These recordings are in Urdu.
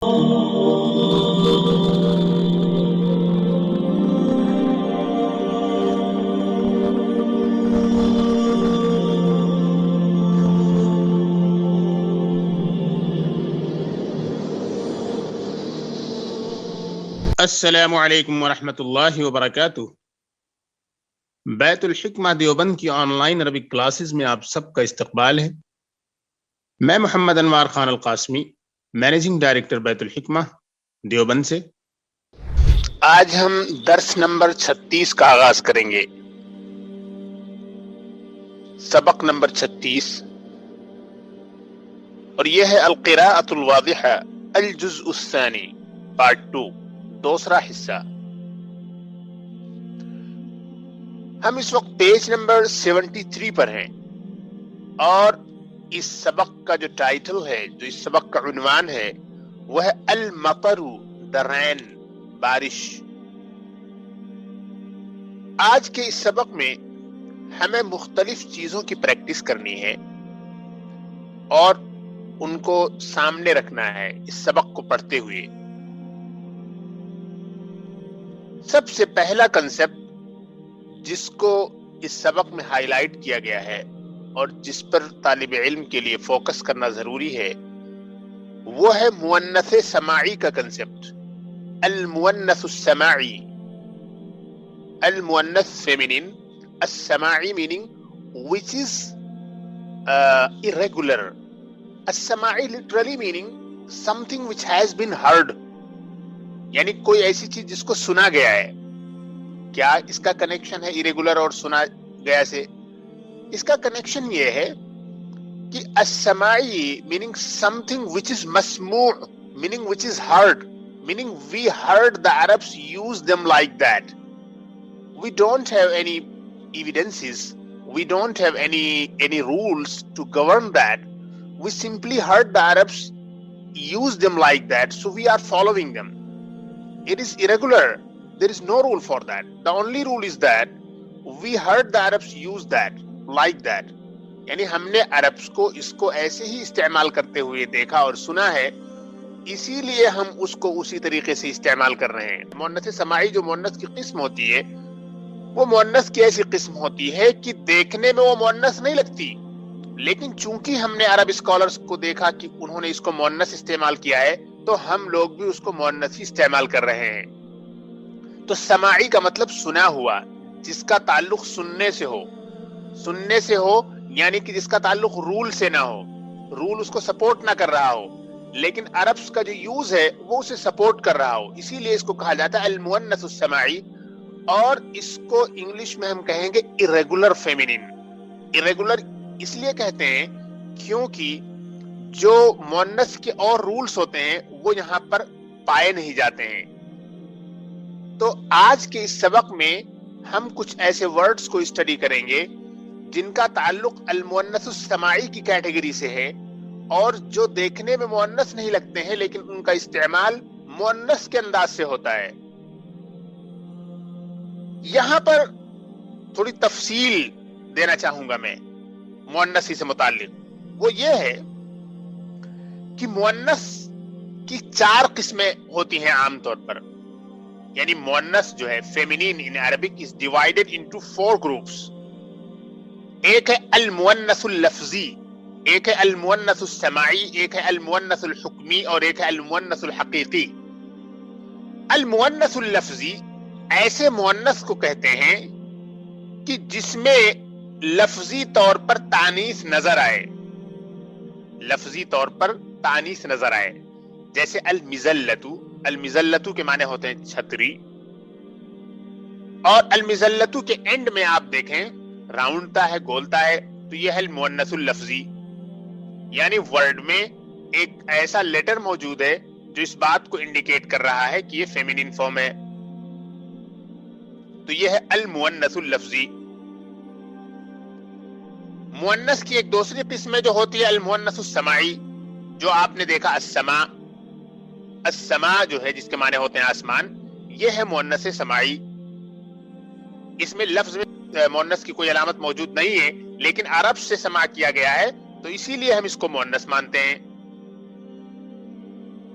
السلام علیکم ورحمۃ اللہ وبرکاتہ۔ بیت الحکمہ دیوبند کی آن لائن عربک کلاسز میں آپ سب کا استقبال ہے۔ میں محمد انوار خان القاسمی، مینیجنگ ڈائریکٹر بیت الحکمہ دیوبند سے آج ہم درس نمبر 36 کا آغاز کریں گے۔ سبق نمبر 36 اور یہ ہے القراءۃ الواضحہ الجزء الثانی پارٹ 2، دوسرا حصہ۔ ہم اس وقت پیج نمبر 73 پر ہیں اور اس سبق کا جو ٹائٹل ہے، جو اس سبق کا عنوان ہے، وہ ہے المطر، the rain، بارش۔ آج کے اس سبق میں ہمیں مختلف چیزوں کی پریکٹس کرنی ہے اور ان کو سامنے رکھنا ہے اس سبق کو پڑھتے ہوئے۔ سب سے پہلا کنسپٹ جس کو اس سبق میں ہائی لائٹ کیا گیا ہے اور جس پر طالب علم کے لیے فوکس کرنا ضروری ہے، وہ ہے مؤنث سماعی کا کنسپٹ، المؤنث السماعی۔ المؤنث فیمینین، السماعی meaning which is irregular، السماعی literally meaning something which has been heard، یعنی کوئی ایسی چیز جس کو سنا گیا ہے۔ کیا اس کا کنیکشن ہے irregular اور سنا گیا سے؟ اس کا کنیکشن یہ ہے کہ السماعی meaning something which is مسموع meaning which is heard meaning we heard the Arabs use them like that. We don't have any evidences, we don't have any rules to govern that. We simply heard the Arabs use them like that, so we are following them. It is irregular. There is no rule for that. The only rule is that we heard the Arabs use that like that. یعنی ہم نے عربs کو اس کو ایسے ہی استعمال کرتے ہوئے دیکھا اور سنا ہے، اسی لیے ہم اس کو اسی طریقے سے استعمال کر رہے ہیں۔ مؤنث سماعی جو مؤنث کی قسم ہوتی ہے، وہ مؤنث کی ایسی قسم ہوتی ہے کہ دیکھنے میں وہ مؤنث نہیں لگتی، لیکن چونکہ ہم نے عرب اسکالرز کو دیکھا کہ انہوں نے اس کو مؤنث استعمال کیا ہے، تو ہم لوگ بھی اس کو مؤنث ہی استعمال کر رہے ہیں۔ تو سماعی کا مطلب سنا ہوا، جس کا تعلق سننے سے ہو، سننے سے ہو یعنی کہ جس کا تعلق رول سے نہ ہو، رول اس کو سپورٹ نہ کر رہا ہو، لیکن عربس کا جو یوز ہے وہ اسے سپورٹ کر رہا ہو، اسی لیے اس کو کہا جاتا ہے المؤنث السماعی۔ اور اس کو انگلش میں ہم کہیں گے irregular feminine۔ irregular اس لیے کہتے ہیں کیونکہ جو مؤنث کے اور رولز ہوتے ہیں وہ یہاں پر پائے نہیں جاتے ہیں۔ تو آج کے اس سبق میں ہم کچھ ایسے ورڈز کو اسٹڈی کریں گے جن کا تعلق المؤنث السماعی کی کیٹیگری سے ہے اور جو دیکھنے میں مؤنث نہیں لگتے ہیں لیکن ان کا استعمال مؤنث کے انداز سے ہوتا ہے۔ یہاں پر تھوڑی تفصیل دینا چاہوں گا میں مؤنثی سے متعلق، وہ یہ ہے کہ مؤنث کی 4 قسمیں ہوتی ہیں عام طور پر، یعنی مؤنث جو ہے feminine in Arabic is divided into 4 groups. ایک ہے المؤنث اللفظی، ایک ہے المؤنث السماعی، ایک ہے المؤنث الحکمی اور ایک ہے المؤنث الحقیقی۔ المؤنث اللفظی ایسے مؤنث کو کہتے ہیں کہ جس میں لفظی طور پر تانیث نظر آئے، لفظی طور پر تانیث نظر آئے، جیسے المزلتو۔ المزلتو کے معنی ہوتے ہیں چھتری، اور المزلتو کے اینڈ میں آپ دیکھیں راؤنڈتا ہے، گولتا ہے، تو یہ ہے المؤنث اللفظی، یعنی ورڈ میں ایک ایسا لیٹر موجود ہے جو اس بات کو انڈیکیٹ کر رہا ہے کہ یہ فیمینین فارم ہے، تو یہ ہے المؤنث اللفظی۔ مؤنث کی ایک دوسری قسم جو ہوتی ہے المؤنث السماعی، جو آپ نے دیکھا السماء۔ السماء جو ہے جس کے معنی ہوتے ہیں آسمان، یہ ہے مؤنث سماعی۔ اس میں لفظ میں مؤنث کی کوئی علامت موجود نہیں ہے، لیکن عرب سے سماع کیا گیا ہے تو اسی لیے ہم اس کو مؤنث مانتے ہیں۔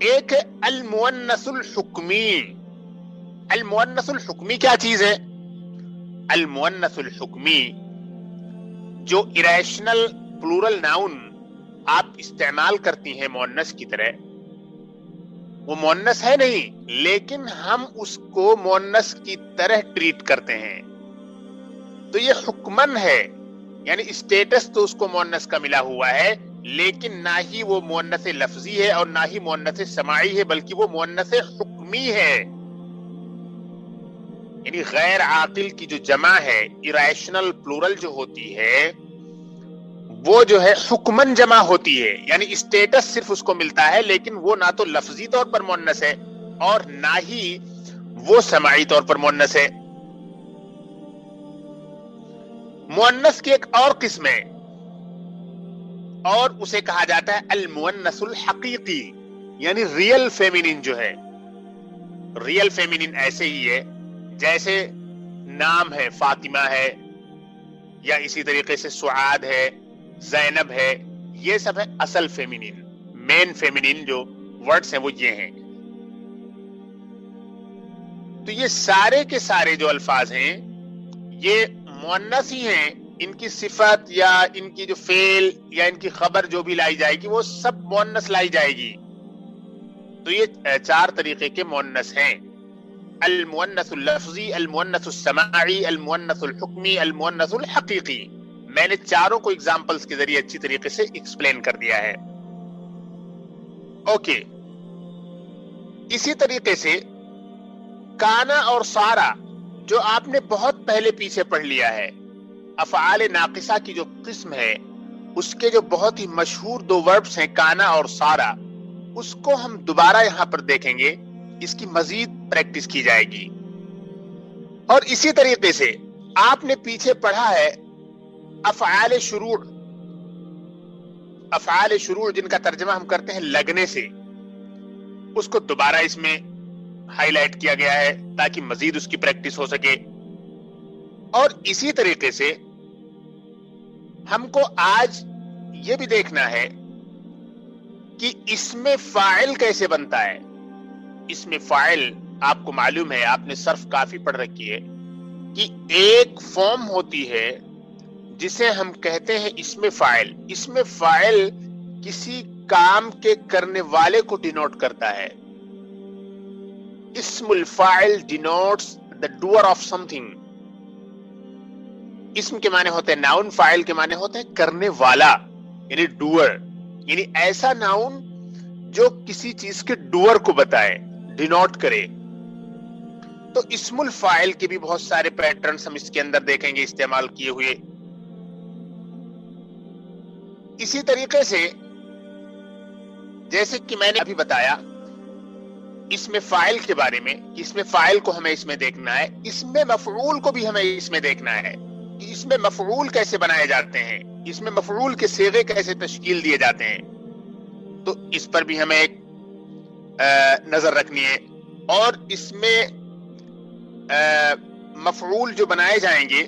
ایک ہے المؤنث الحکمی. المؤنث الحکمی کیا چیز ہے؟ المؤنث الحکمی جو اریشنل پلورل ناؤن آپ استعمال کرتی ہیں مؤنث کی طرح، وہ مؤنث ہے نہیں، لیکن ہم اس کو مؤنث کی طرح ٹریٹ کرتے ہیں، تو یہ حکمن ہے. یعنی اسٹیٹس تو اس کو مؤنث کا ملا ہوا ہے، لیکن نہ ہی وہ مؤنث لفظی ہے اور نہ ہی مؤنث سماعی ہے، بلکہ وہ مؤنث حکمی ہے. یعنی غیر عاقل کی جو جمع ہے، اریشنل پلورل جو ہوتی ہے، وہ جو ہے حکمن جمع ہوتی ہے. یعنی اسٹیٹس صرف اس کو ملتا ہے، لیکن وہ نہ تو لفظی طور پر مؤنث ہے اور نہ ہی وہ سماعی طور پر مؤنث ہے. مؤنث کی ایک اور قسم ہے اور اسے کہا جاتا ہے المؤنث الحقیقی، یعنی ریئل فیمینین جو ہے. ریئل فیمینین ایسے ہی ہے جیسے نام ہے، فاطمہ ہے، یا اسی طریقے سے سعاد ہے، زینب ہے، یہ سب ہے اصل فیمینین. مین فیمینین جو ورڈز ہیں وہ یہ ہیں. تو یہ سارے کے سارے جو الفاظ ہیں یہ مؤنث ہی ہیں. ان کی صفت یا ان کی جو فعل یا ان کی خبر جو بھی لائی جائے گی وہ سب مؤنث لائی جائے گی. تو یہ 4 طریقے کے مؤنث ہیں: المؤنث اللفظی، المؤنث السماعی، المؤنث الحکمی، المؤنث الحقیقی. میں نے چاروں کو اگزامپلز کے ذریعے اچھی طریقے سے ایکسپلین کر دیا ہے. اوکے، اسی طریقے سے کانا اور سارا جو آپ نے بہت پہلے پیچھے پڑھ لیا ہے، افعال ناقصہ کی جو قسم ہے اس کے جو بہت ہی مشہور 2 وربس ہیں کانا اور سارا، اس کو ہم دوبارہ یہاں پر دیکھیں گے. اس کی مزید پریکٹس کی جائے گی. اور اسی طریقے سے آپ نے پیچھے پڑھا ہے افعال شروع. افعال شروع جن کا ترجمہ ہم کرتے ہیں لگنے سے، اس کو دوبارہ اس میں ہائی لائٹ کیا گیا ہے تاکہ مزید اس کی پریکٹس ہو سکے. اور اسی طریقے سے ہم کو آج یہ بھی دیکھنا ہے کہ اسم فاعل کیسے بنتا ہے. اسم فاعل آپ کو معلوم ہے، آپ نے صرف کافی پڑھ رکھی ہے کہ ایک فارم ہوتی ہے جسے ہم کہتے ہیں اسم فاعل. اسم فاعل کسی کام کے کرنے والے کو ڈینوٹ کرتا ہے. اسم الفاعل denotes the doer of something. اسم کے معنی ہوتے ہیں ناؤن، فاعل کے معنی ہوتے ہیں کرنے والا، یعنی ڈوئر. یعنی ایسا ناؤن جو کسی چیز کے ڈوئر کو بتائے، ڈینوٹ کرے. تو اسم الفاعل کے بھی بہت سارے پیٹرنز ہم اس کے اندر دیکھیں گے استعمال کیے ہوئے. اسی طریقے سے جیسے کہ میں نے ابھی بتایا اسم فاعل کے بارے میں، اسم فاعل کو ہمیں اس میں دیکھنا ہے، اسم مفعول کو بھی ہمیں اس میں دیکھنا ہے کہ اسم مفعول کیسے بنائے جاتے ہیں، اسم مفعول کے صیغے کیسے تشکیل دیے جاتے ہیں. تو اس پر بھی ہمیں ایک نظر رکھنی ہے. اور اس میں مفعول جو بنائے جائیں گے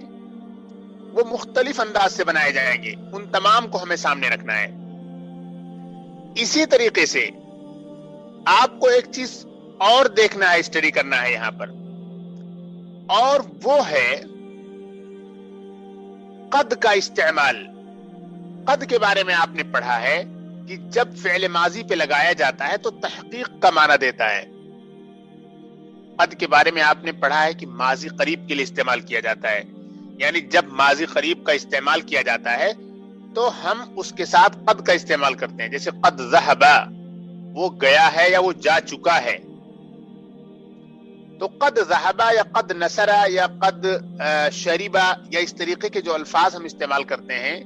وہ مختلف انداز سے بنائے جائیں گے، ان تمام کو ہمیں سامنے رکھنا ہے. اسی طریقے سے آپ کو ایک چیز اور دیکھنا ہے، اسٹڈی کرنا ہے یہاں پر، اور وہ ہے قد کا استعمال. قد کے بارے میں آپ نے پڑھا ہے کہ جب فعل ماضی پہ لگایا جاتا ہے تو تحقیق کا معنی دیتا ہے. قد کے بارے میں آپ نے پڑھا ہے کہ ماضی قریب کے لیے استعمال کیا جاتا ہے. یعنی جب ماضی قریب کا استعمال کیا جاتا ہے تو ہم اس کے ساتھ قد کا استعمال کرتے ہیں. جیسے قد ذہب، وہ گیا ہے یا وہ جا چکا ہے. تو قد ذہب یا قد نصر یا قد شربا یا اس طریقے کے جو الفاظ ہم استعمال کرتے ہیں،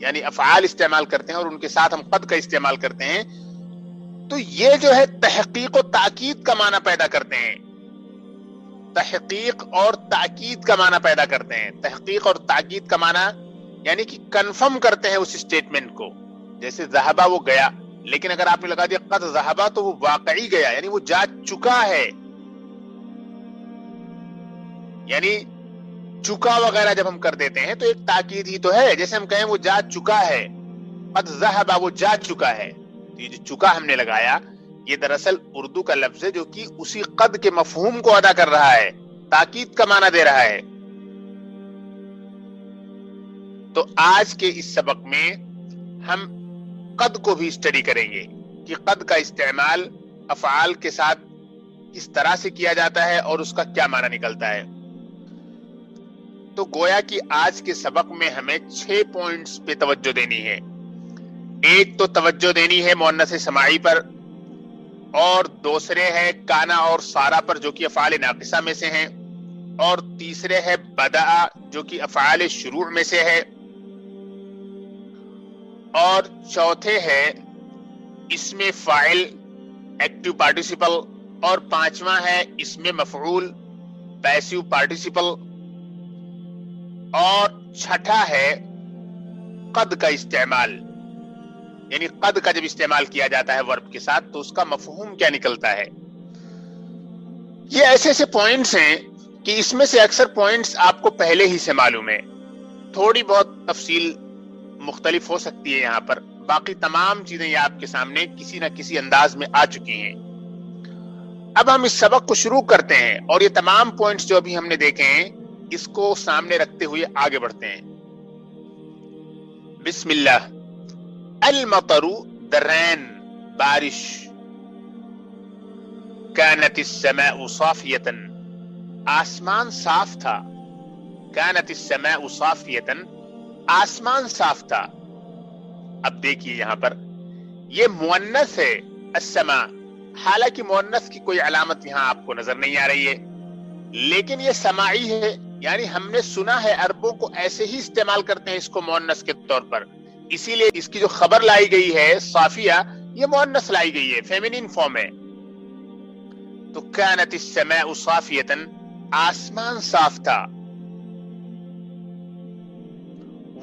یعنی افعال استعمال کرتے ہیں اور ان کے ساتھ ہم قد کا استعمال کرتے ہیں، تو یہ جو ہے تحقیق و تاکید کا معنی پیدا کرتے ہیں. تحقیق اور تاکید کا معنی پیدا کرتے ہیں. تحقیق اور تاکید کا معنی یعنی کہ کنفرم کرتے ہیں اس اسٹیٹمنٹ کو. جیسے ذہبا وہ گیا، لیکن اگر آپ نے لگا دیا قد ذہبا تو وہ واقعی گیا، یعنی وہ جا چکا ہے. یعنی چکا وغیرہ جب ہم کر دیتے ہیں تو ایک تاکید ہی تو ہے. جیسے ہم کہیں وہ جا چکا ہے، قد ذہبا وہ جا چکا ہے، تو یہ جو چکا ہم نے لگایا یہ دراصل اردو کا لفظ ہے جو کہ اسی قد کے مفہوم کو ادا کر رہا ہے، تاکید کا معنی دے رہا ہے۔ تو آج کے اس سبق میں ہم قد کو بھی اسٹڈی کریں گے کہ قد کا استعمال افعال کے ساتھ کس طرح سے کیا جاتا ہے اور اس کا کیا معنی نکلتا ہے۔ تو گویا کہ آج کے سبق میں ہمیں 6 پوائنٹس پہ توجہ دینی ہے۔ ایک تو توجہ دینی ہے مؤنث سماعی پر، اور دوسرے ہے کانا اور سارا پر جو کہ افعال ناقصہ میں سے ہیں، اور تیسرے ہے بدأ جو کہ افعال شروع میں سے ہے، اور چوتھے ہے اسم فاعل ایکٹیو پارٹیسپل، اور پانچواں ہے اسم مفعول پیسیو پارٹیسپل، اور چھٹا ہے قد کا استعمال، یعنی قد کا جب استعمال کیا جاتا ہے ورب کے ساتھ تو اس کا مفہوم کیا نکلتا ہے۔ یہ ایسے ایسے پوائنٹس ہیں کہ اس میں سے اکثر پوائنٹس آپ کو پہلے ہی سے معلوم ہے، تھوڑی بہت تفصیل مختلف ہو سکتی ہے یہاں پر، باقی تمام چیزیں یہ آپ کے سامنے کسی نہ کسی انداز میں آ چکی ہیں۔ اب ہم اس سبق کو شروع کرتے ہیں اور یہ تمام پوائنٹس جو ابھی ہم نے دیکھے ہیں اس کو سامنے رکھتے ہوئے آگے بڑھتے ہیں۔ بسم اللہ۔ المطر درین بارش، كانت السماء صافیۃ آسمان صاف تھا، كانت السماء صافیۃ آسمان صاف تھا۔ اب دیکھیے یہاں پر یہ مؤنث ہے السماء، حالانکہ مؤنث کی کوئی علامت یہاں آپ کو نظر نہیں آ رہی ہے، لیکن یہ سماعی ہے، یعنی ہم نے سنا ہے عربوں کو ایسے ہی استعمال کرتے ہیں اس کو مؤنث کے طور پر، اسی لیے اس کی جو خبر لائی گئی ہے صافیہ یہ مؤنث لائی گئی ہے، فیمینین فارم ہے۔ تو كانت السماء صافیۃ آسمان صاف تھا،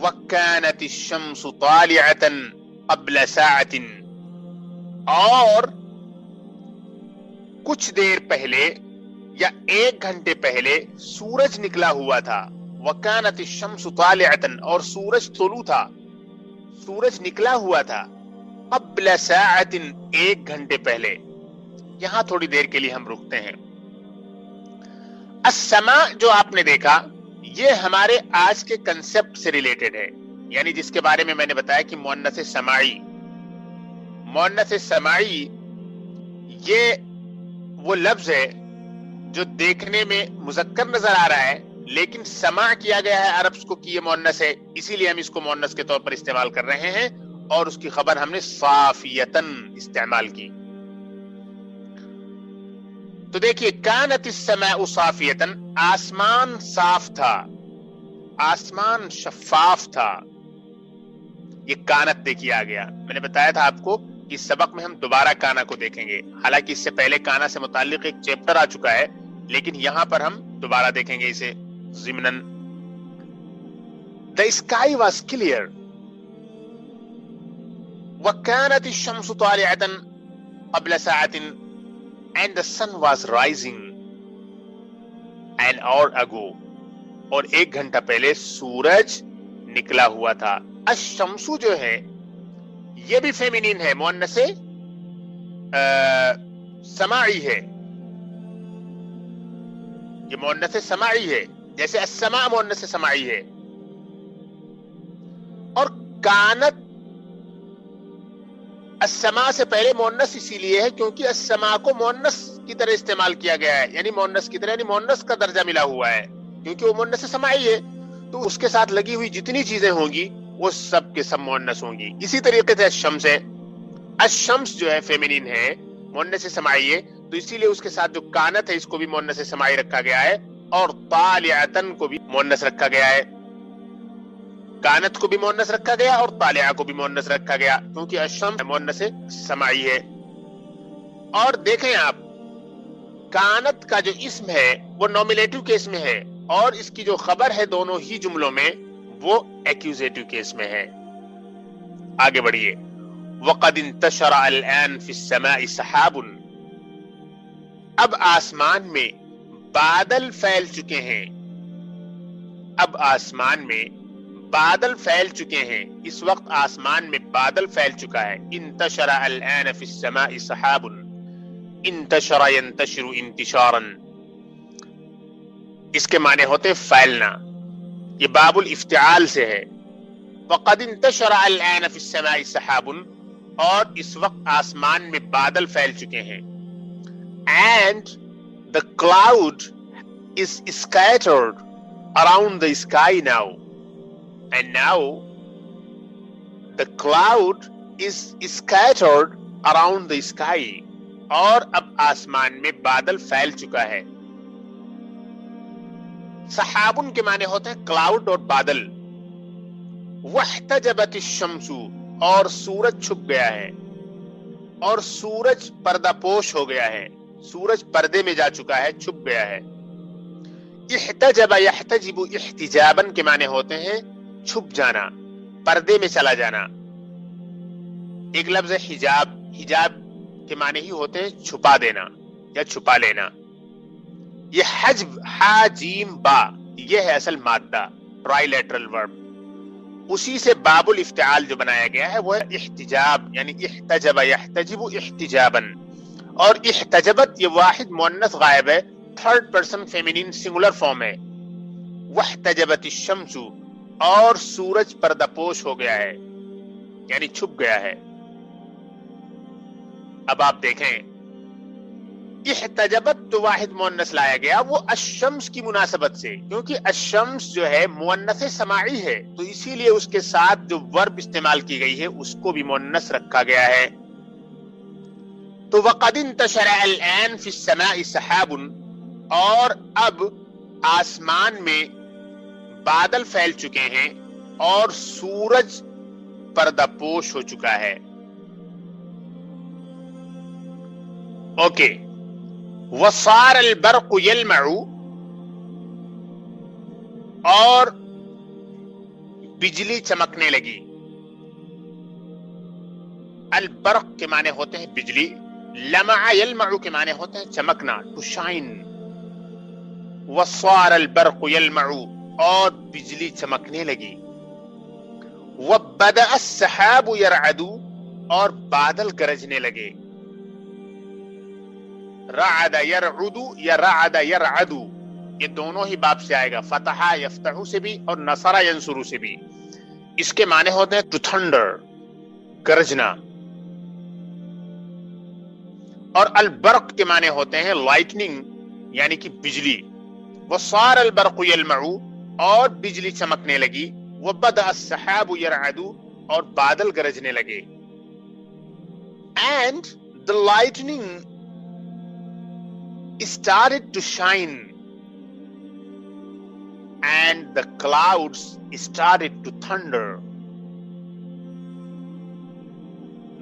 وكانت الشمس طالعۃ قبل ساعۃ اور کچھ دیر پہلے یا 1 گھنٹے پہلے سورج نکلا ہوا تھا۔ وكانت الشمس طالعۃ اور سورج طلوع تھا، سورج نکلا ہوا تھا، قبل ساعۃ 1 گھنٹے پہلے۔ یہاں تھوڑی دیر کے لیے ہم رکتے ہیں۔ السماء جو آپ نے دیکھا یہ ہمارے آج کے کنسپٹ سے ریلیٹڈ ہے، یعنی جس کے بارے میں نے بتایا کہ مؤنث سماعی، مؤنث سماعی یہ وہ لفظ ہے جو دیکھنے میں مذکر نظر آ رہا ہے لیکن سماع کیا گیا ہے عرب کو کہ یہ مؤنث ہے، اسی لیے ہم اس کو مؤنث کے طور پر استعمال کر رہے ہیں، اور اس کی خبر ہم نے صافیتن استعمال کی۔ تو دیکھیے کانت السماء صافیتن آسمان صاف تھا، آسمان شفاف تھا۔ یہ کانت دیکھیے آ گیا، میں نے بتایا تھا آپ کو کہ اس سبق میں ہم دوبارہ کانا کو دیکھیں گے، حالانکہ اس سے پہلے کانا سے متعلق ایک چیپٹر آ چکا ہے، لیکن یہاں پر ہم دوبارہ دیکھیں گے اسے ضمناً۔ The sky was clear وكانت الشمس طالعة قبل ساعة and the sun was rising an hour ago اور 1 گھنٹہ پہلے سورج نکلا ہوا تھا۔ الشمس جو ہے یہ بھی فیمینین ہے، مؤنث سماعی ہے، یہ مؤنث سماعی ہے، جیسے السماء مؤنث سماعی ہے۔ اور کانت السماء سے پہلے مؤنث اسی لیے ہے کیونکہ السماء کو مؤنث کی طرح استعمال کیا گیا ہے، یعنی مؤنث کی طرح، یعنی مؤنث کا درجہ ملا ہوا ہے، کیونکہ وہ مؤنث سماعی ہے تو اس کے ساتھ لگی ہوئی جتنی چیزیں ہوں گی وہ سب کے سب مؤنث ہوں گی۔ اسی طریقے سے الشمس ہے، الشمس جو ہے فیمینین ہے، مؤنث سماعی ہے، تو اسی لیے اس کے ساتھ جو کانت ہے اس کو بھی مؤنث سماعی رکھا گیا ہے، اور طالعتن کو بھی مؤنث رکھا گیا ہے۔ کانت کو بھی مؤنث رکھا گیا اور طالعہ کو بھی مؤنث رکھا گیا کیونکہ الشمس مؤنث سماعی ہے۔ اور دیکھیں آپ کانت کا جو اسم ہے وہ نومینیٹو کیس میں ہے، اور اس کی جو خبر ہے دونوں ہی جملوں میں وہ ایکوزیٹو کیس میں ہے۔ آگے بڑھیے۔ وَقَدْ انتشر الآن فِي السَّمَاءِ سَحَابٌ اب آسمان میں بادل پھیل چکے ہیں، اب آسمان میں بادل پھیل چکے ہیں، اس وقت آسمان میں بادل پھیل چکا ہے۔ انتشر الآن فی السماء سحاب انتشر ينتشر انتشارا، اس کے معنی ہوتے پھیلنا، یہ باب الافتعال سے ہے. وقد انتشر الآن في السماء سحاب، اور اس وقت آسمان میں بادل پھیل چکے ہیں. And the cloud is scattered around the sky now. And now the cloud is scattered around the sky. اور اب آسمان میں بادل پھیل چکا ہے. سحابن کے معنی ہوتے ہیں کلاؤڈ اور بادل. واحتجبت الشمس، اور سورج چھپ گیا ہے، اور سورج پردہ پوش ہو گیا ہے، سورج پردے میں جا چکا ہے، چھپ گیا ہے. احتجب یحتجب احتجابن کے معنی ہوتے ہیں چھپ جانا، پردے میں چلا جانا. ایک لفظ ہے حجاب، حجاب کے معنی ہی ہوتے ہیں چھپا دینا یا چھپا لینا. یہ حجب، ہا جیم با، یہ ہے اصل مادہ، ٹرائی لیٹرل ورب. اسی سے باب الافتعال جو بنایا گیا ہے وہ ہے احتجاب، یعنی احتجب یحتجب احتجابا. اور احتجبت یہ واحد مؤنث غائب ہے، تھرڈ پرسن فیمینین سنگولر فارم ہے. واحتجبت الشمس، اور سورج پردہ پوش ہو گیا ہے، یعنی چھپ گیا ہے. اب آپ دیکھیں احتجبت تو واحد مؤنث لایا گیا وہ الشمس کی مناسبت سے، کیونکہ الشمس جو ہے مؤنث سماعی ہے، تو اسی لیے اس کے ساتھ جو ورب استعمال کی گئی ہے اس کو بھی مؤنث رکھا گیا ہے. تو وقد انتشر الآن فی السماء سحاب، اور اب آسمان میں بادل پھیل چکے ہیں اور سورج پردہ پوش ہو چکا ہے. اوکے. وصار البرق یلمع، اور بجلی چمکنے لگی. البرق کے معنی ہوتے ہیں بجلی، لمع یلمع کے معنی ہوتے ہیں چمکنا، ٹو شائن. وصار البرق یلمع، اور بجلی چمکنے لگی. وبدأ السحاب يرعد، اور بادل گرجنے لگے. رعد يرعد یا رعد يرعد، یہ دونوں ہی باب سے آئے گا، فتح یفتح سے بھی اور نصر ینصر سے بھی. اس کے معنی ہوتے ہیں ٹو تھنڈر، گرجنا. اور البرق کے معنی ہوتے ہیں لائٹننگ، یعنی کہ بجلی. وصار البرق يلمع، اور بجلی چمکنے لگی. وبدأ السحاب يرعد، اور بادل گرجنے لگے. And the lightning started to shine, and the clouds started to thunder.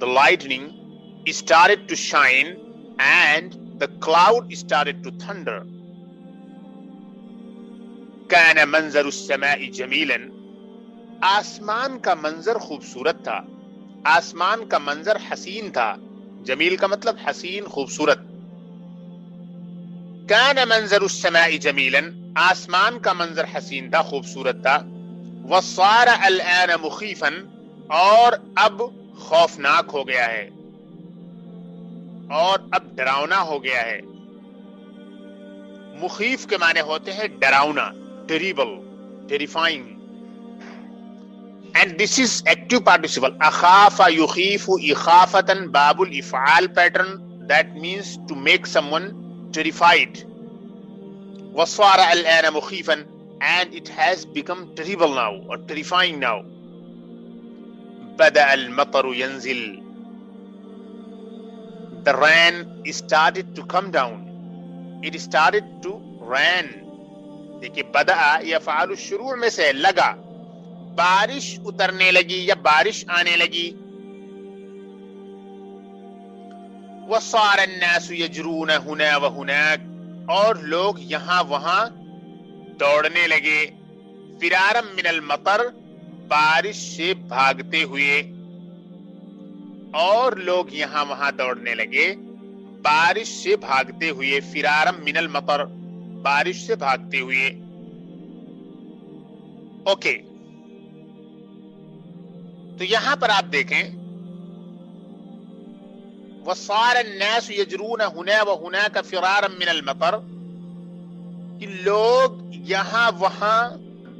The lightning started to shine, and the cloud started to thunder. كان منظر السماء جميلا، آسمان کا منظر خوبصورت تھا، آسمان کا منظر حسین تھا. جمیل کا مطلب حسین، خوبصورت. كان منظر السماء جميلا، آسمان کا منظر حسین تھا، خوبصورت تھا. وصار الآن مخيفا، اور اب خوفناک ہو گیا ہے، اور اب ڈراؤنا ہو گیا ہے. مخیف کے معنی ہوتے ہیں ڈراؤنا، terrible, terrifying. And this is active participle. أخاف يخيف إخافة، باب الإفعال pattern, that means to make someone terrified. وصار الآن مخيفا، and it has become terrible now or terrifying now. بدأ المطر ينزل، the rain started to come down. It started to rain. دیکھیے بدأ یفعل الشروع میں سے لگا، بارش اترنے لگی یا بارش آنے لگی. وصار الناس يجرون هنا وهناك، اور لوگ یہاں وہاں دوڑنے لگے. فرارا من المطر، بارش سے بھاگتے ہوئے، اور لوگ یہاں وہاں دوڑنے لگے بارش سے بھاگتے ہوئے. فرارا من المطر، بارش سے بھاگتے ہوئے. اوکے. تو یہاں پر آپ دیکھیں وصار الناس يجرون هنا وهناك فرارا من المطر، کہ لوگ یہاں وہاں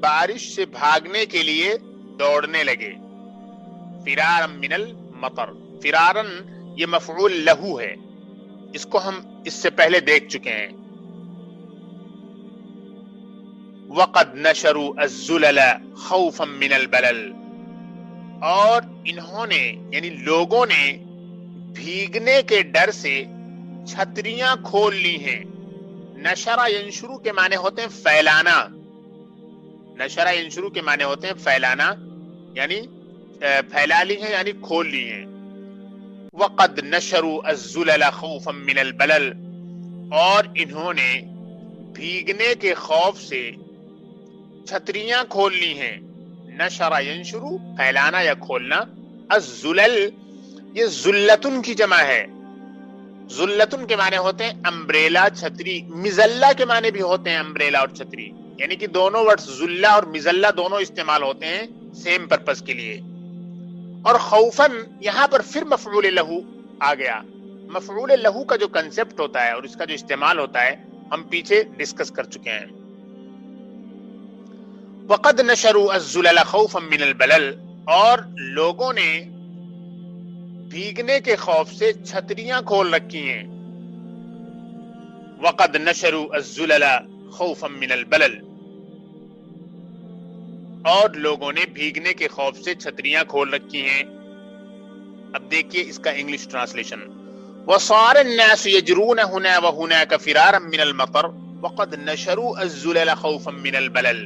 بارش سے بھاگنے کے لیے دوڑنے لگے. فرارا من المطر، فرارا یہ مفعول لہو ہے، اس کو ہم اس سے پہلے دیکھ چکے ہیں. وقد نشروا الزلل خوفا من البلل، اور انہوں نے یعنی لوگوں نے بھیگنے کے ڈر سے چھتریاں کھول لی ہیں. نشرہ ینشرو کے معنی ہوتے ہیں پھیلانا، نشرہ ینشرو کے معنی ہوتے ہیں پھیلانا، یعنی پھیلا لی ہیں یعنی کھول لی ہیں. وقد نشروا الزلل خوفا من البلل، اور انہوں نے بھیگنے کے خوف سے چھتریاں کھول لی ہیں. نشرہ ینشرو پھیلانا یا کھولنا. الزلل یہ ذلتن کی جمع ہے. ذلتن کے معنی ہوتے ہیں امبریلا، چھتری. مزلہ کے معنی بھی ہوتے ہیں امبریلا اور چھتری، یعنی کہ دونوں ورڈ ذلہ اور مزلہ دونوں استعمال ہوتے ہیں سیم پرپس کے لیے. اور خوفن یہاں پر پھر مفعول لہو آ گیا. مفعول لہو کا جو کنسپٹ ہوتا ہے اور اس کا جو استعمال ہوتا ہے ہم پیچھے ڈسکس کر چکے ہیں. وقد نشروا الزلل خوفا من البلل، اور لوگوں نے بھیگنے کے خوف سے چھتریاں کھول رکھی ہیں. وقد نشروا الزلل خوفا من البلل، اور لوگوں نے بھیگنے کے خوف سے چھتریاں کھول رکھی ہیں. اب دیکھیے اس کا انگلش ٹرانسلیشن. وصار الناس يجرون هنا وهناك فرارا من المطر وقد نشروا الزلل خوفا من البلل.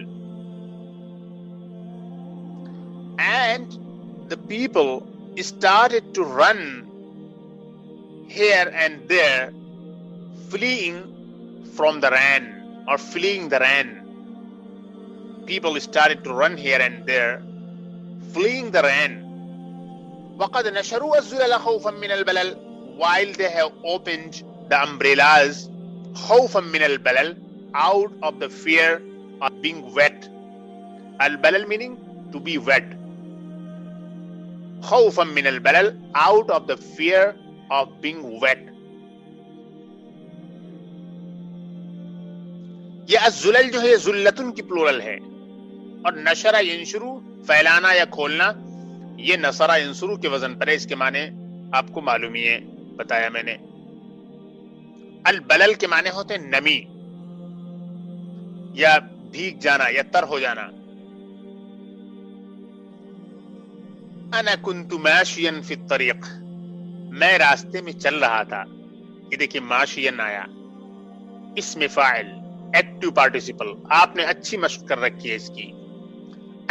And the people started to run here and there, fleeing from the rain or fleeing the rain. People started to run here and there, fleeing the rain. وَقَدْ نَشَرُوا الزُّلَلَ خَوْفًا مِنَ الْبَلَلِ، while they have opened the umbrellas خوفًا من البلل, out of the fear of being wet. Al-balal meaning to be wet. خوفًا من البلل, out of the fear of being wet. یہ الزلل جو ہے ذلتن کی پلورل ہے، اور نشرہ ینشرو پھیلانا یا کھولنا یہ نصرہ ینصرو کے وزن پر ہے. اس کے معنی آپ کو معلوم ہی ہے، بتایا میں نے. البلل کے معنی ہوتے ہیں نمی یا بھیگ جانا یا تر ہو جانا. انا کنت ماشیا فی الطریق، میں راستے میں چل رہا تھا. یہ دیکھیے ماشیا آیا، اسم فاعل ایکٹیو پارٹیسپل، آپ نے اچھی مشق کر رکھی ہے اس کی.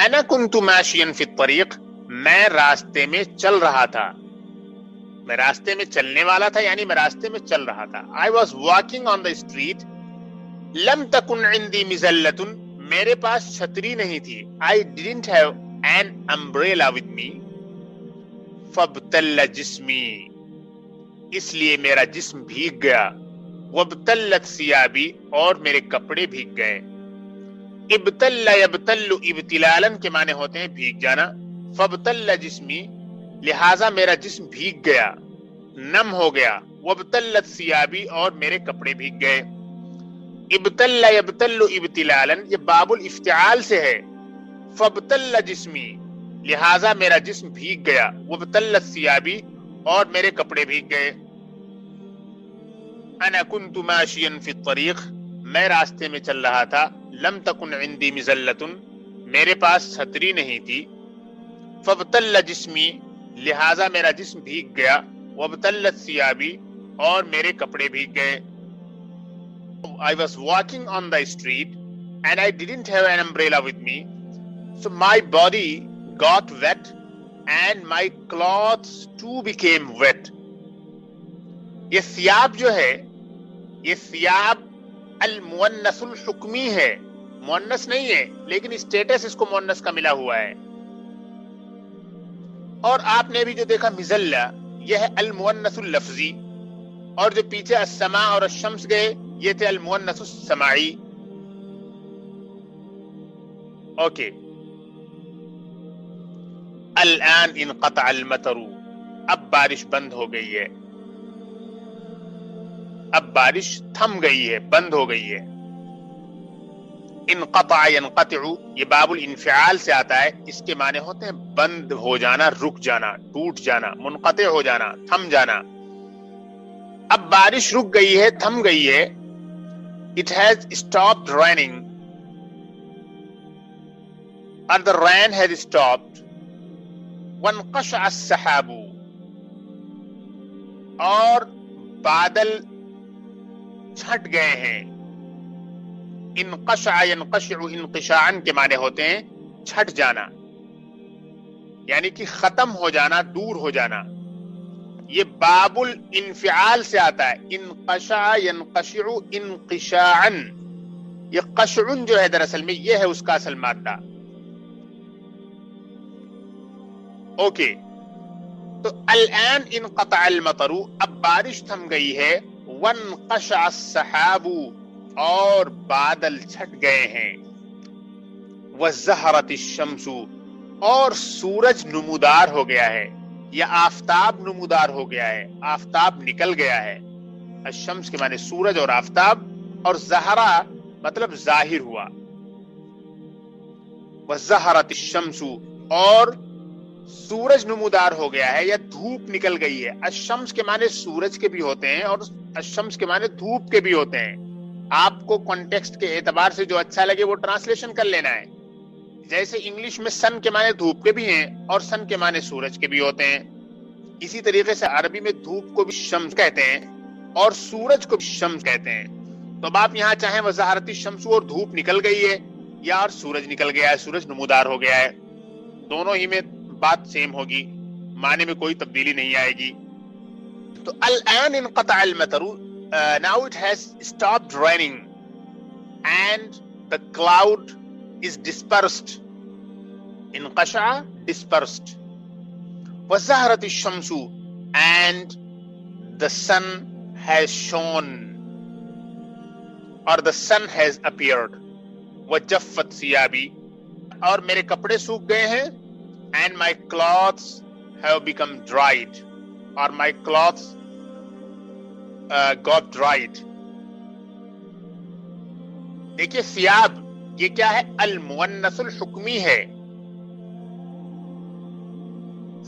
انا کنت ماشیا فی الطریق، میں راستے میں چل رہا تھا. میں راستے میں چلنے والا تھا یعنی میں راستے میں چل رہا تھا. I was walking on the street. لم تکن عندی مزلۃ، میرے پاس چھتری نہیں تھی. I didn't have an umbrella with me. فابتل جسمی، اس لیے میرا جسم بھیگ گیا. وابتلت ثیابی، اور میرے کپڑے بھیگ گئے. ابتل یبتل ابتلالا کے معنی ہوتے ہیں بھیگ جانا. فابتل جسمی، لہذا میرا جسم بھیگ گیا، نم ہو گیا. وابتلت ثیابی، اور میرے کپڑے بھیگ گئے. ابتل یبتل ابتلالا یہ باب الافتعال سے ہے. فابتل جسمی، لہذا میرا جسم بھیگ گیا. وابتلت ثیابی، اور میرے کپڑے بھیگ گئے. انا کنت ماشیا فی الطریق، میں راستے میں چل رہا تھا. لم تکن عندی مزلۃ، میرے پاس چھتری نہیں تھی. فابتل جسمی، لہذا میرا جسم بھیگ گیا. وابتلت ثیابی، اور میرے کپڑے بھیگ گئے. I was walking on the street and I didn't have an umbrella with me, so my body got wet and my clothes too became wet. یہ ثیاب جو ہے، یہ ثیاب المؤنث الحکمی ہے، مؤنث نہیں ہے لیکن اسٹیٹس اس کو مؤنث کا ملا ہوا ہے. اور آپ نے بھی جو دیکھا مزلہ، یہ ہے المؤنث اللفظی، اور جو پیچھے السماء اور الشمس گئے یہ تھے المؤنث السماعی. اوکے. الان انقطع المطر، اب بارش بند ہو گئی ہے. اب بارش تھم گئی ہے، بند ہو گئی ہے. انقطع ينقطع یہ باب الانفعال سے آتا ہے، اس کے معنی ہوتے ہیں بند ہو جانا، رک جانا، ٹوٹ جانا، منقطع ہو جانا، تھم جانا. اب بارش رک گئی ہے، تھم گئی ہے. It has stopped raining or the rain has stopped. وانقشع السحاب اور بادل چھٹ گئے ہیں. انقشع ينقشع انقشاعا کے معنی ہوتے ہیں چھٹ جانا، یعنی کہ ختم ہو جانا، دور ہو جانا. یہ باب الانفعال سے آتا ہے. انقشع ينقشع انقشاعا، یہ قشع جو ہے دراصل میں یہ ہے اس کا اصل مادہ. اوکے، تو الان انقطع المطر، اب بارش تھم گئی ہے. وانقشع السحاب اور بادل چھٹ گئے ہیں. وزہرت الشمس اور سورج نمودار ہو گیا ہے، یا آفتاب نمودار ہو گیا ہے، آفتاب نکل گیا ہے. الشمس کے معنی سورج اور آفتاب، اور زہرا مطلب ظاہر ہوا. وزہرت الشمس اور سورج نمودار ہو گیا ہے یا دھوپ نکل گئی ہے. الشمس کے معنی سورج کے بھی ہوتے ہیں اور الشمس کے معنی دھوپ کے بھی ہوتے ہیں. آپ کو کانٹیکسٹ کے اعتبار سے جو اچھا لگے وہ ٹرانسلیشن کر لینا ہے. جیسے انگلش میں سن کے معنی دھوپ کے بھی ہیں اور سن کے معنی سورج کے بھی ہوتے ہیں، اسی طریقے سے عربی میں دھوپ کو بھی شمس کہتے ہیں اور سورج کو بھی شمس کہتے ہیں. تو اب آپ یہاں چاہیں وزہرت الشمس اور دھوپ نکل گئی ہے، یا اور سورج نکل گیا ہے، سورج نمودار ہو گیا ہے، دونوں ہی میں بات سیم ہوگی، معنی میں کوئی تبدیلی نہیں آئے گی. تو الان انقطع المطر، now it has stopped raining and the cloud is dispersed. انقشع dispersed. وزہرت الشمس and the sun has shone or the sun has appeared. وجفت ثیابی اور میرے کپڑے سوکھ گئے ہیں. And my clothes have become dried or my clothes got dried. دیکھیے ثیاب یہ کیا ہے؟ المؤنث الحکمی ہے.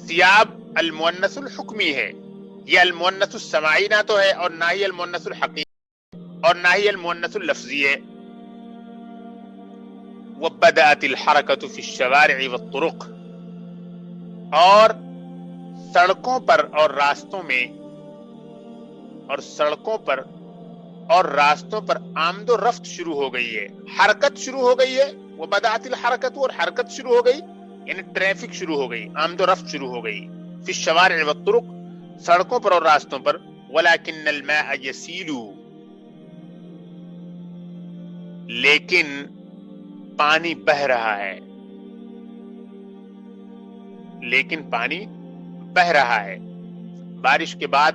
ثیاب المؤنث الحکمی ہے. یہ المؤنث السماعی نہ تو ہے اور نہ ہی المؤنث الحقیقی اور نہ ہی المؤنث اللفظی ہے. وبدأت الحركة في الشوارع والطرق، اور سڑکوں پر اور راستوں میں اور سڑکوں پر اور راستوں پر آمد و رفت شروع ہو گئی ہے، حرکت شروع ہو گئی ہے. وہ بدأت الحرکت، اور حرکت شروع ہو گئی یعنی ٹریفک شروع ہو گئی، آمد و رفت شروع ہو گئی. فی الشوارع والطرق، سڑکوں پر اور راستوں پر. ولكن الماء يسيل، لیکن پانی بہ رہا ہے، لیکن پانی بہ رہا ہے. بارش کے بعد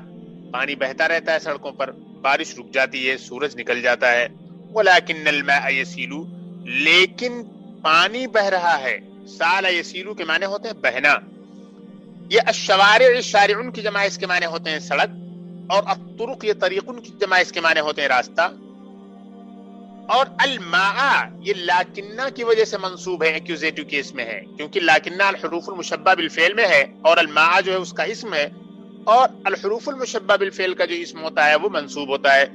پانی بہتا رہتا ہے سڑکوں پر، بارش رک جاتی ہے، سورج نکل جاتا ہے. وَلَكِنَّ الْمَاءَ يَسِيلُ، لیکن پانی بہ رہا ہے. سال یسیلو کے معنی ہوتے ہیں بہنا. یہ الشوارع شارعن کی جمع اس کے معنی ہوتے ہیں سڑک، اور الطرق یہ طریقن کی جمع اس کے معنی ہوتے ہیں راستہ. اور الماء یہ لاکنہ کی وجہ سے منصوب ہے، ایکوزیٹو کیس میں ہے، کیونکہ لاکنہ الحروف المشبہ بالفعل میں ہے اور الماء جو ہے اس کا اسم ہے، اور الحروف المشبہ بالفعل کا جو اسم ہوتا ہے وہ منصوب ہوتا ہے.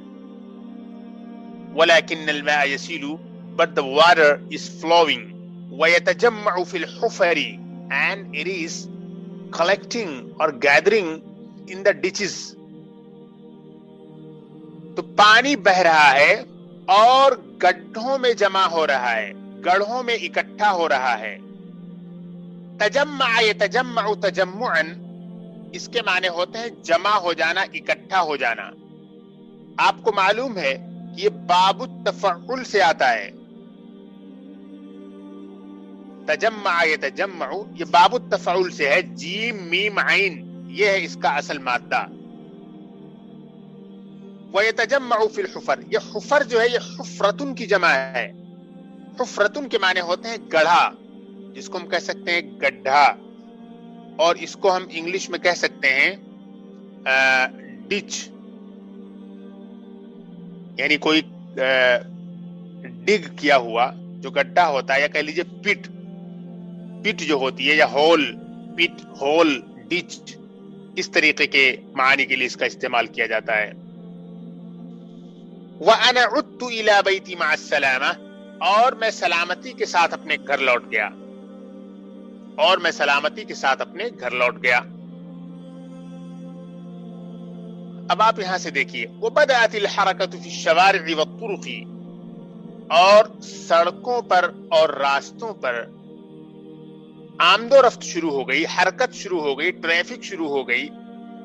وَلَكِنَّ الْمَاءَ يَسِيلُ but the water is flowing. وَيَتَجَمَّعُ فِي الْحُفَرِ and it is collecting or gathering in the ditches. تو پانی بہ رہا ہے اور گڈھوں میں جمع ہو رہا ہے، گڑھوں میں اکٹھا ہو رہا ہے. تجمع یتجمع تجمعا، اس کے معنی ہوتے ہیں جمع ہو جانا، اکٹھا ہو جانا. آپ کو معلوم ہے کہ یہ باب التفعل سے آتا ہے. تجمع یتجمع یہ باب التفعل سے ہے، جیم میم عین یہ ہے اس کا اصل مادہ. وَيَتَجَمَّعُ فِي الْحُفَرِ یہ حفر جو ہے یہ حفرتن کی جمع ہے. حفرتن کے معنی ہوتے ہیں گڑھا، جس کو ہم کہہ سکتے ہیں گڈھا، اور اس کو ہم انگلش میں کہہ سکتے ہیں ڈچ. یعنی کوئی ڈگ کیا ہوا جو گڈھا ہوتا ہے، یا کہہ لیجیے پٹ جو ہوتی ہے، یا ہول، پٹ، ہول، ڈچ، اس طریقے کے معنی کے لیے اس کا استعمال کیا جاتا ہے. وَأَنَا عُدْتُ إِلَى بَيْتِي مَعَ السَّلَامَةِ، اور میں سلامتی کے ساتھ اپنے گھر لوٹ گیا، اور میں سلامتی کے ساتھ اپنے گھر لوٹ گیا. اب آپ یہاں سے دیکھیے، وَبَدَأَتِ الْحَرَكَةُ فِي الشَّوَارِعِ وَالطُّرُقِ، اور سڑکوں پر اور راستوں پر آمد و رفت شروع ہو گئی، حرکت شروع ہو گئی، ٹریفک شروع ہو گئی.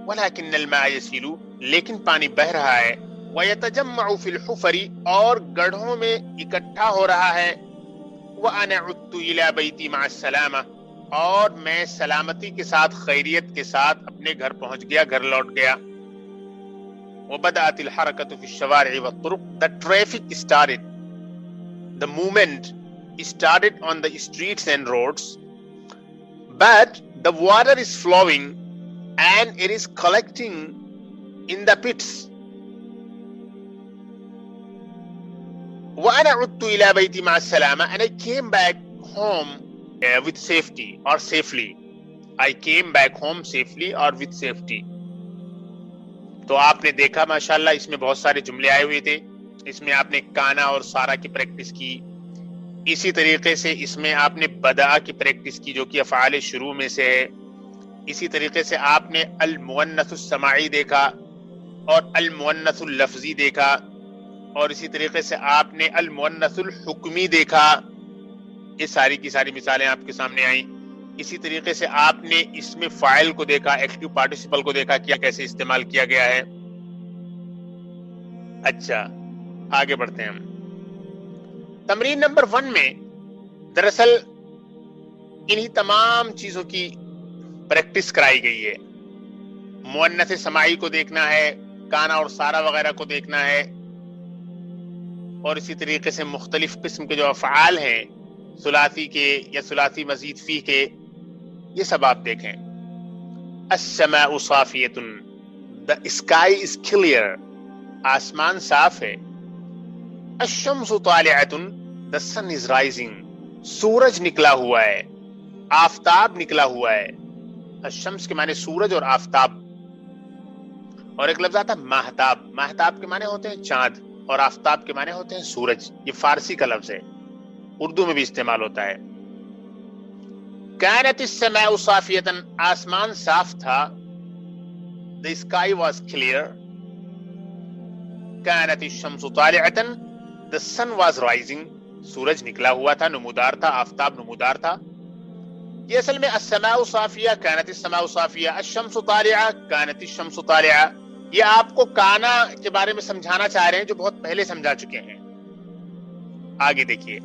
وَلَكِنَّ الْمَاءَ يَسِيلُ، لیکن پانی بہہ رہا ہے. وَيَتَجَمَّعُ فِي الْحُفَرِ، اور گڑھوں میں اکٹھا ہو رہا ہے. وَأَنَا عُدْتُ إِلَى بَيْتِي مَعَ السَّلَامَةِ، اور میں سلامتی کے ساتھ، خیریت کے ساتھ اپنے گھر پہنچ گیا، گھر لوٹ گیا. وَبَدَأَتِ الْحَرَكَةُ فِي الشَّوَارِعِ وَالطُّرُقِ، the traffic started, the movement started on the streets and roads, but the water is flowing and it is collecting in the pits. وَأَنَا عُدْتُ إِلَى بَيْتِي مَعَ السَّلَامَةِ، and I came back home with safety or safely. I came back home safely or with safety. تو آپ نے دیکھا ماشاءاللہ اس میں بہت سارے جملے آئے ہوئے تھے. اس میں آپ نے کانا اور سارا کی پریکٹس کی. اسی طریقے سے اس میں آپ نے بدأ کی پریکٹس کی جو کہ افعال شروع میں سے ہے. اسی طریقے سے آپ نے المؤنث السماعی دیکھا اور المؤنث اللفظی دیکھا، اور اسی طریقے سے آپ نے المؤنث الحکمی دیکھا. یہ ساری کی ساری مثالیں آپ کے سامنے آئیں. اسی طریقے سے آپ نے اس میں فاعل کو دیکھا، ایکٹیو پارٹیسپل کو دیکھا کیا کیسے استعمال کیا گیا ہے. اچھا آگے بڑھتے ہیں ہم. تمرین نمبر 1 میں دراصل انہی تمام چیزوں کی پریکٹس کرائی گئی ہے. مؤنث سماعی کو دیکھنا ہے، کانا اور سارا وغیرہ کو دیکھنا ہے، اور اسی طریقے سے مختلف قسم کے جو افعال ہیں ثلاثی کے یا ثلاثی مزید فی کے، یہ سب آپ دیکھیں. السماء صافیۃ، the sky is clear، آسمان صاف ہے. الشمس طالعۃ، the sun is rising، سورج نکلا ہوا ہے، آفتاب نکلا ہوا ہے. الشمس کے معنی سورج اور آفتاب. اور ایک لفظ آتا ہے ماہتاب. ماہتاب کے معنی ہوتے ہیں چاند، اور آفتاب کے معنی ہوتے ہیں سورج. یہ فارسی کا لفظ ہے، اردو میں بھی استعمال ہوتا ہے. كانت السماء صافیۃ، آسمان صاف تھا. The sky was clear. كانت الشمس طالعۃ، the sun was rising، سورج نکلا ہوا تھا، نمودار تھا، آفتاب نمودار تھا. یہ اصل میں السماء صافیہ، كانت السماء صافیہ، الشمس طالعہ، كانت الشمس طالعہ، یہ آپ کو کانا کے بارے میں سمجھانا چاہ رہے ہیں جو بہت پہلے سمجھا چکے ہیں. آگے دیکھیے،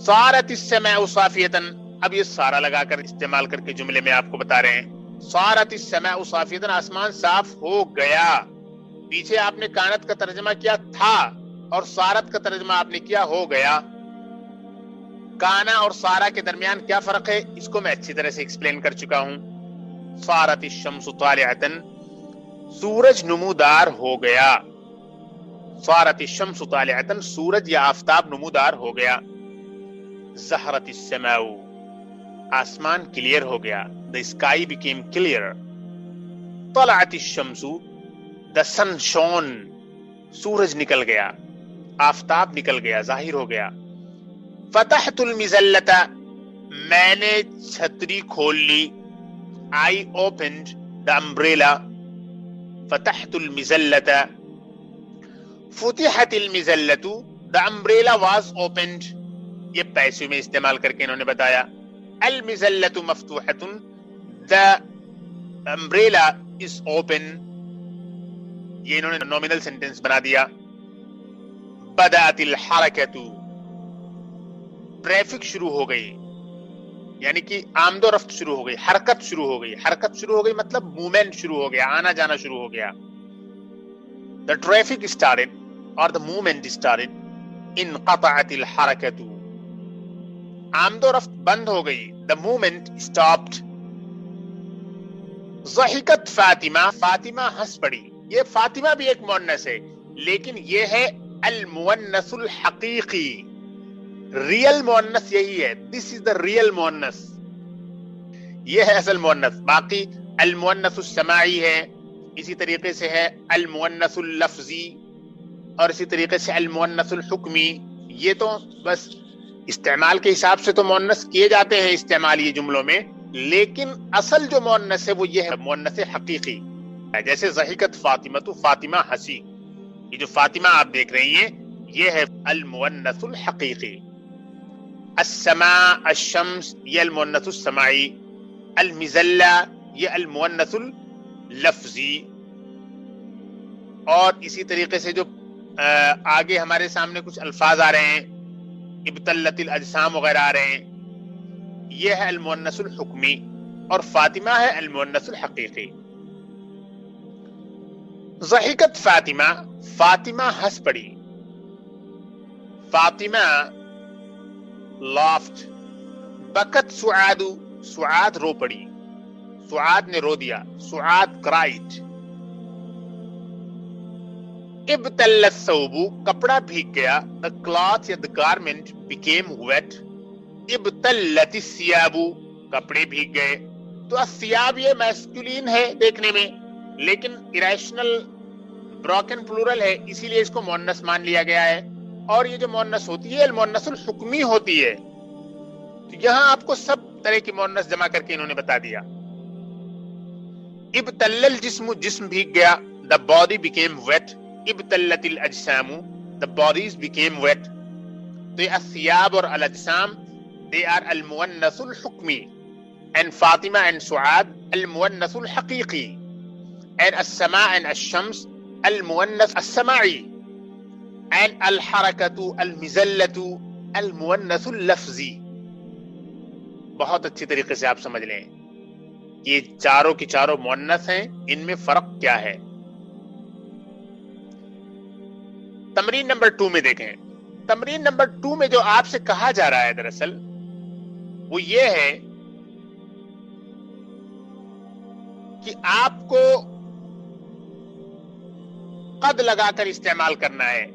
صارت السماء صافیۃ، اب یہ سارا لگا کر استعمال کر کے جملے میں آپ کو بتا رہے ہیں. صارت السماء صافیۃ، آسمان صاف ہو گیا. پیچھے آپ نے کانت کا ترجمہ کیا تھا، اور صارت کا ترجمہ آپ نے کیا ہو گیا. کانا اور سارا کے درمیان کیا فرق ہے اس کو میں اچھی طرح سے ایکسپلین کر چکا ہوں. صارت الشمس طالعۃ، سورج نمودار ہو گیا. صارت الشمس طالعۃ، سورج یا آفتاب نمودار ہو گیا. ظہرت السماء، آسمان کلیئر ہو گیا. The sky became clear. Talat الشمس، the sun shone، سورج نکل گیا، آفتاب نکل گیا، ظاہر ہو گیا. فتحت المظلۃ، میں نے چھتری کھول لی. I opened the umbrella. فتحت المظلۃ. فتحت المظلۃ، the umbrella was opened، یہ پیسے میں استعمال کر کے انہوں نے بتایا. المظلۃ مفتوحۃ، the umbrella is open، یہ انہوں نے نومینل سینٹینس بنا دیا. بدأت الحرکۃ، ٹریفک شروع ہو گئی، یعنی کہ آمد و رفت شروع ہو گئی، حرکت شروع ہو گئی. حرکت شروع ہو گئی مطلب موومنٹ شروع ہو گیا، آنا جانا شروع ہو گیا. The traffic started or the movement started. انقطعت الحرکۃ، آمد و رفت بند ہو گئی. The movement stopped. ضحکت Fatima, Fatima ہنس پڑی. یہ فاطمہ بھی ایک مؤنث ہے، لیکن یہ ہے المؤنث الحقیقی. ریئل مؤنث یہی ہے. دس از دا ریئل مؤنث. یہ ہے اصل مؤنث. باقی المؤنث السماعی ہے, اسی طریقے سے ہے المؤنث اللفظی, اور اسی طریقے سے المؤنث الحکمی. یہ تو بس استعمال کے حساب سے تو مؤنث کیے جاتے ہیں استعمال یہ جملوں میں, لیکن اصل جو مؤنث ہے وہ یہ ہے مؤنث حقیقی. جیسے ضحکت فاطمہ, تو فاطمہ ہنسی. یہ جو فاطمہ آپ دیکھ رہی ہیں یہ ہے المؤنث الحقیقی. السماء الشمس یہ المؤنث السماعی. المزلہ یہ المؤنث اللفظی. اور اسی طریقے سے جو آگے ہمارے سامنے کچھ الفاظ آ رہے ہیں, ابتلت الاجسام وغیرہ آ رہے ہیں, یہ ہے المؤنث الحکمی, اور فاطمہ ہے المؤنث الحقیقی. ضحکت فاطمہ, فاطمہ ہنس پڑی. فاطمہ لافٹ. بکت سعاد, سعاد رو پڑی. سعاد نے رو دیا. سعاد کرائٹ. ابتل الثوب, کپڑا بھیگ گیا. the cloth یا the garment became wet. ابتلت الثياب, کپڑے بھیگ گئے. تو الثياب یہ میسکولین ہے دیکھنے میں, لیکن irrational broken plural ہے, اسی لیے اس کو مؤنث مان لیا گیا ہے. اور یہ جو مؤنث ہوتی ہے المؤنث الحکمی ہوتی ہے. تو یہاں آپ کو سب طرح کی مؤنث جمع کر کے انہوں نے بتا دیا. ابتل الجسم, جسم بھیگ گیا. the body became wet. ابتلت الاجسام, the bodies became wet. تو یہ الثياب اور الاجسام they are المؤنث الحکمی, and Fatima and Suad المؤنث الحقیقی, and السماء and الشمس المؤنث السماعی, and الحركة المزلة المؤنث اللفظی. بہت اچھی طریقے سے آپ سمجھ لیں یہ چاروں کی چاروں مؤنث ہیں, ان میں فرق کیا ہے. تمرین نمبر 2 میں دیکھیں. تمرین نمبر 2 میں جو آپ سے کہا جا رہا ہے دراصل وہ یہ ہے کہ آپ کو قد لگا کر استعمال کرنا ہے.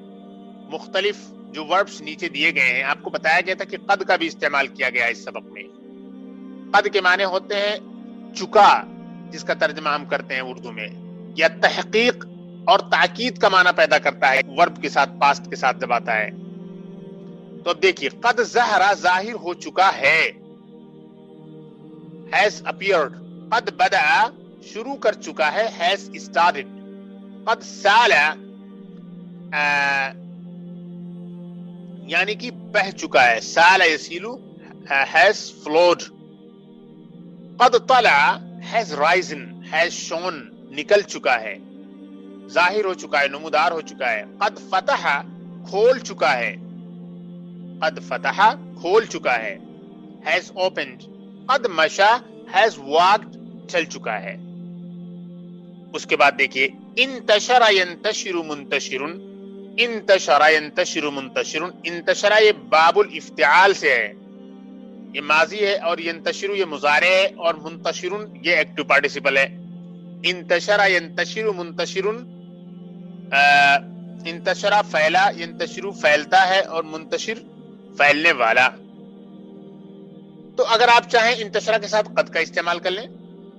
مختلف جو وربس نیچے دیے گئے ہیں, آپ کو بتایا گیا تھا کہ قد کا بھی استعمال کیا گیا اس سبق میں. قد کے معنی ہوتے ہیں چکا, جس کا ترجمہ ہم کرتے ہیں اردو میں, یا تحقیق اور تاکید کا معنی پیدا کرتا ہے ورب کے ساتھ, پاسٹ کے ساتھ جب آتا ہے. تو اب دیکھیے, قد ظہرا, ظاہر ہو چکا ہے. has appeared. قد بدأ, شروع کر چکا ہے, has started. قد سال, یعنی کہ بہ چکا ہے. سال یسیلو, has flowed. قد طلع, has risen, has shone, نکل چکا ہے, ظاہر ہو چکا ہے, نمودار ہو چکا ہے. قد فتح, کھول چکا ہے. قد فتح, کھول چکا ہے. has opened. قد مشا, has walked, چل چکا ہے. اس کے بعد دیکھیے, انتشر ینتشر منتشر. انتشر ینتشر منتشر. انتشر یہ باب الافتعال سے ہے, یہ ماضی ہے, اور ینتشر یہ مضارع ہے, اور منتشر یہ ایکٹیو پارٹیسپل ہے. انتشر ینتشر منتشر, انتشرہ پھیلا, ینتشر پھیلتا ہے, اور منتشر پھیلنے والا. تو اگر آپ چاہیں انتشرہ کے ساتھ قد کا استعمال کر لیں.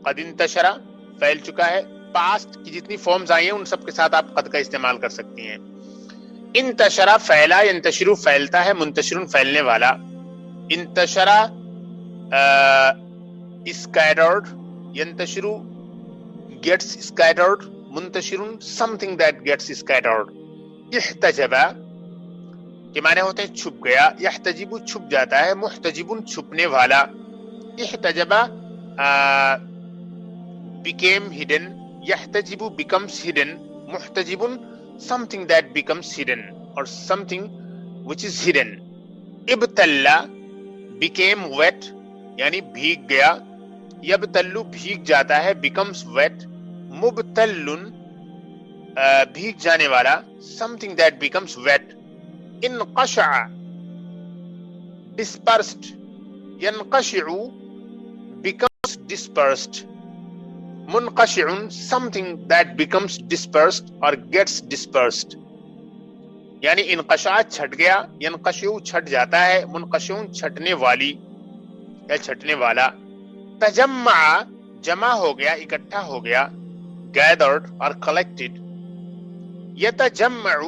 قد انتشرہ, پھیل چکا ہے. پاسٹ کی جتنی فارمز آئی ہیں ان سب کے ساتھ آپ قد کا استعمال کر سکتی ہیں. انتشرہ پھیلا, ینتشر پھیلتا ہے, منتشر پھیلنے والا. انتشرہ scattered, ینتشر gets scattered, منتشر something that gets scattered. احتجب کے معنی ہوتے ہیں چھپ گیا. یحتجب, چھپ جاتا ہے. محتجب, چھپنے والا. احتجب became hidden. یحتجب becomes hidden. محتجب something that becomes hidden or something which is hidden. ابتلا became wet, یعنی بھیگ گیا. یبتلو, بھیگ جاتا ہے, becomes wet. مبتل, بھیگ جانے والا. something that becomes wet. انقشع, dispersed. ينقشع, becomes dispersed. منقشع, something that becomes dispersed or gets dispersed. یعنی انقشع چھٹ گیا، ینقشع چھٹ جاتا ہے، منقشع چھٹنے والی یا چھٹنے والا، تجمع جمع ہو گیا، اکٹھا ہو گیا، gathered اور collected، یتجمع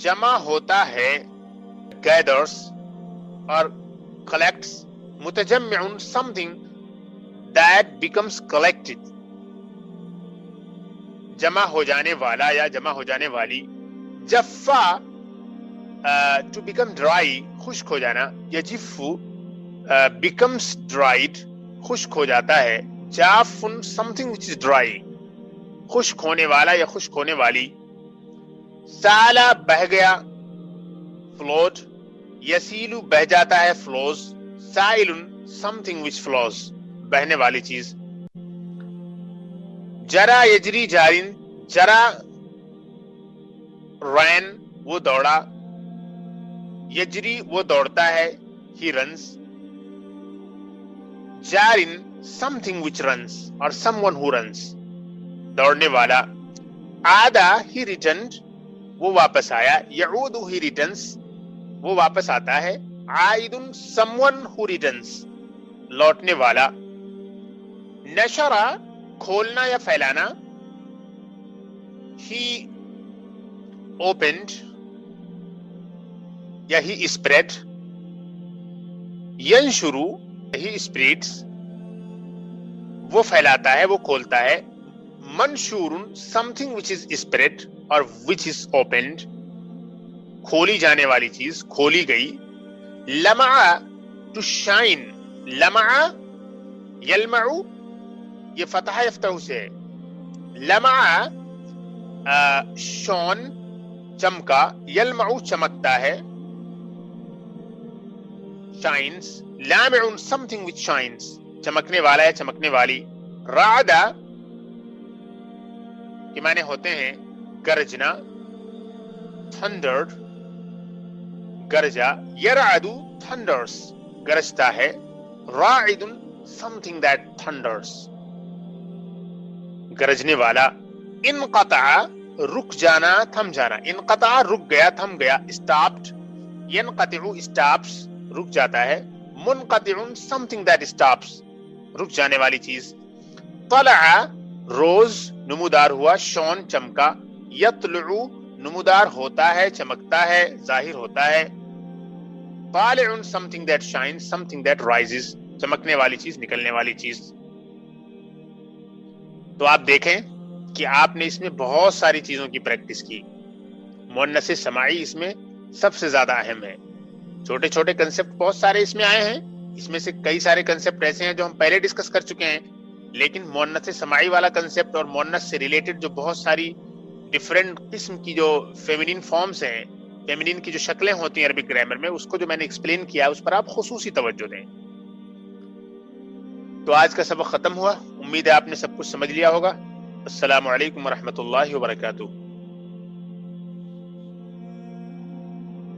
جمع ہوتا ہے، gathers اور collects، متجمع something that becomes collected، جمع ہو جانے والا یا جمع ہو جانے والی، جفا to become dry خشک ہو جانا، یجف becomes dried خشک ہو جاتا ہے، جاف something which is dry خشک ہونے والا یا خشک ہونے والی، سالا بہ گیا flowed، یسیل بہ جاتا ہے flows، سائل something which flows بہنے والی چیز، جرا یجری جارن، جرا ran وہ دوڑا، یجری وہ دوڑتا ہے he runs، جارن something which runs اور someone who runs دوڑنے والا، آدا he returned وہ واپس آیا، یعود he returns وہ واپس آتا ہے، عائد someone who returns لوٹنے والا، نشرہ کھولنا یا پھیلانا، he opened یا he spread، ینشرو he spreads وہ پھیلاتا ہے وہ کھولتا ہے، منشور something which is spread اور which is opened کھولی جانے والی چیز کھولی گئی، لمع to shine، لمع یلمع یہ فتح یفتح سے ہے، لمع شون چمکا، یلمع چمکتا ہے shines، لامع something which shines چمکنے والا ہے چمکنے والی، رعدہ کے معنی ہوتے ہیں گرجنا thundered گرجا، یرعد thunders گرجتا ہے، راعد something that thunders گرجنے والا، انقطع رک جانا تھم جانا، انقطع رک گیا تھم گیا، stopped ینقطع stops رک جاتا ہے، منقطع something that stops رک جانے والی چیز، طلع روز نمودار ہوا، شون چمکا، یطلع نمودار ہوتا ہے چمکتا ہے ظاہر ہوتا ہے، طالع something that shines something that rises چمکنے والی چیز نکلنے والی چیز۔ تو آپ دیکھیں کہ آپ نے اس میں بہت ساری چیزوں کی پریکٹس کی، مؤنث سماعی اس میں سب سے زیادہ اہم ہے، چھوٹے چھوٹے کنسپٹ بہت سارے اس میں آئے ہیں، اس میں سے کئی سارے کنسپٹ ایسے ہیں جو ہم پہلے ڈسکس کر چکے ہیں، لیکن مؤنث سماعی والا کنسپٹ اور مؤنث سے ریلیٹڈ جو بہت ساری ڈفرینٹ قسم کی جو فیمینین فارمز ہیں، فیمینین کی جو شکلیں ہوتی ہیں عربک گرامر میں، اس کو جو میں نے ایکسپلین کیا اس پر آپ خصوصی توجہ دیں۔ تو آج کا سبق ختم ہوا، امید ہے آپ نے سب کچھ سمجھ لیا ہوگا۔ السلام علیکم ورحمۃ اللہ وبرکاتہ۔